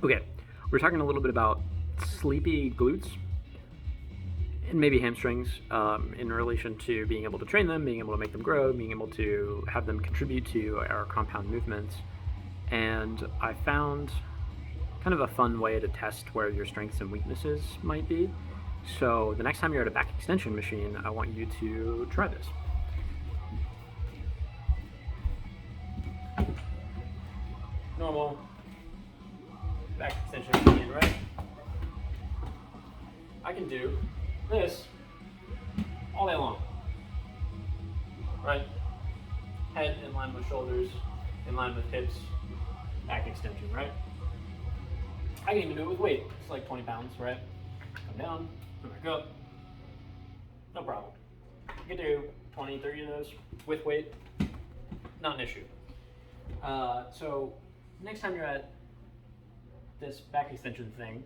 Okay, we're talking a little bit about sleepy glutes and maybe hamstrings in relation to being able to train them, being able to make them grow, being able to have them contribute to our compound movements. And I found kind of a fun way to test where your strengths and weaknesses might be. So the next time you're at a back extension machine, I want you to try this. Normal back extension machine, right? I can do this all day long, right? Head in line with shoulders, in line with hips, back extension, right? I can even do it with weight. It's like 20 pounds, right? Come down, come back up, no problem. You can do 20, 30 of those with weight, not an issue. So next time you're at this back extension thing,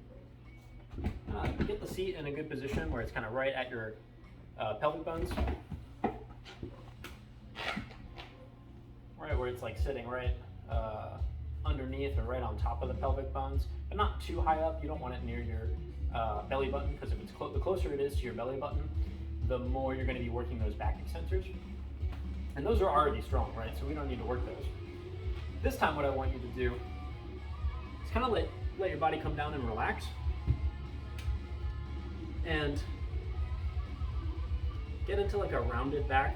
get the seat in a good position where it's kind of right at your pelvic bones. Right where it's like sitting right underneath or right on top of the pelvic bones, but not too high up. You don't want it near your belly button, because if it's the closer it is to your belly button, the more you're going to be working those back extensors. And those are already strong, right? So we don't need to work those. This time what I want you to do is kind of let your body come down and relax. And get into like a rounded back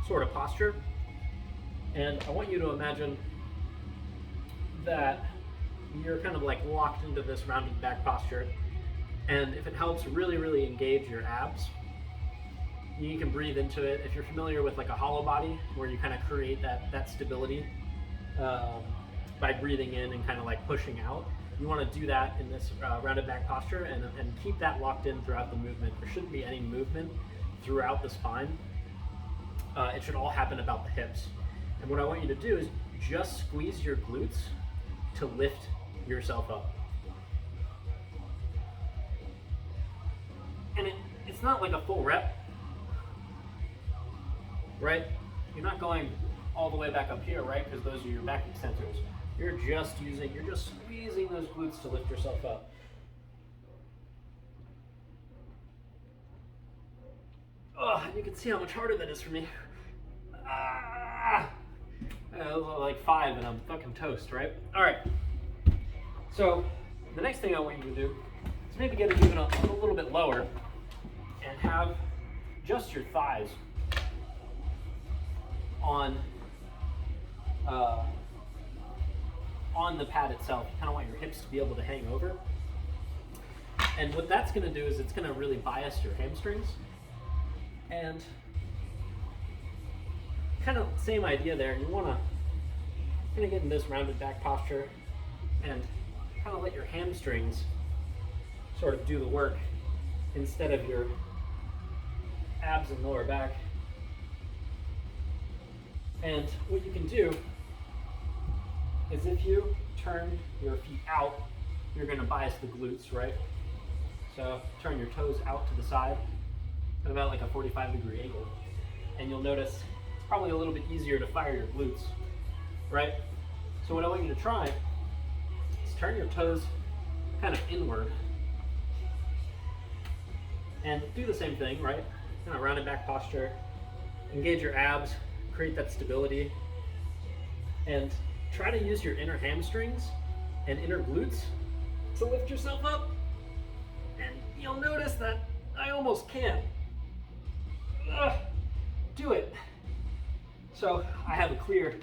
sort of posture. And I want you to imagine that you're kind of like locked into this rounded back posture. And if it helps, really engage your abs. You can breathe into it. If you're familiar with like a hollow body, where you kind of create that stability by breathing in and kind of like pushing out, you want to do that in this rounded back posture and keep that locked in throughout the movement. There shouldn't be any movement throughout the spine. It should all happen about the hips. And what I want you to do is just squeeze your glutes to lift yourself up. And it's not like a full rep, right? You're not going all the way back up here, right? Because those are your back extensors. You're just squeezing those glutes to lift yourself up. Oh, you can see how much harder that is for me. Those are like 5 and I'm fucking toast, right? All right. So the next thing I want you to do is maybe get it even a little bit lower and have just your thighs on the pad itself. You kind of want your hips to be able to hang over. And what that's going to do is it's going to really bias your hamstrings. And kind of same idea there. You want to kind of get in this rounded back posture and kind of let your hamstrings sort of do the work instead of your abs and lower back. And what you can do is if you turn your feet out, you're going to bias the glutes, right? So turn your toes out to the side at about like a 45-degree angle. And you'll notice it's probably a little bit easier to fire your glutes, right? So what I want you to try is turn your toes kind of inward and do the same thing, right? Kind of rounded back posture, engage your abs, create that stability, and try to use your inner hamstrings and inner glutes to lift yourself up. And you'll notice that I almost can't. Do it. So I have a clear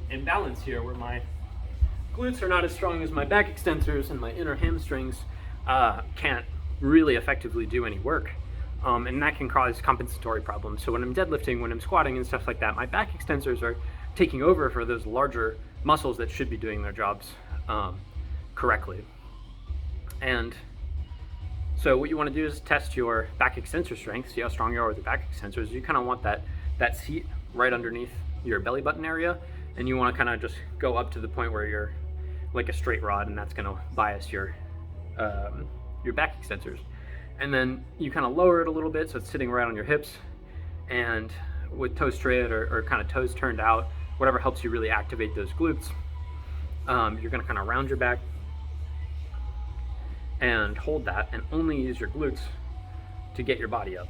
imbalance here where my glutes are not as strong as my back extensors and my inner hamstrings can't really effectively do any work. And that can cause compensatory problems. So when I'm deadlifting, when I'm squatting and stuff like that, my back extensors are taking over for those larger muscles that should be doing their jobs correctly. And so what you want to do is test your back extensor strength, see how strong you are with the back extensors. You kind of want that seat right underneath your belly button area, and you want to kind of just go up to the point where you're like a straight rod, and that's going to bias your back extensors. And then you kind of lower it a little bit so it's sitting right on your hips, and with toes straight or kind of toes turned out, whatever helps you really activate those glutes. you're going to kind of round your back and hold that and only use your glutes to get your body up.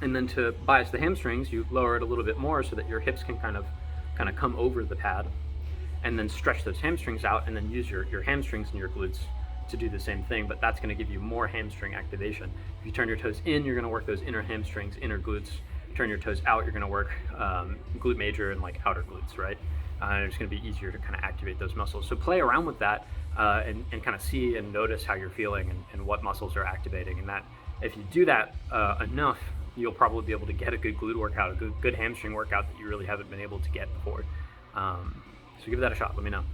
And then to bias the hamstrings, you lower it a little bit more so that your hips can kind of come over the pad, and then stretch those hamstrings out, and then use your hamstrings and your glutes to do the same thing, but that's going to give you more hamstring activation. If you turn your toes in, you're going to work those inner hamstrings, inner glutes. Turn your toes out, you're going to work glute major and like outer glutes, right? And it's going to be easier to kind of activate those muscles. So play around with that and kind of see and notice how you're feeling and what muscles are activating. And that, if you do that enough, you'll probably be able to get a good glute workout, a good hamstring workout that you really haven't been able to get before. So give that a shot. Let me know.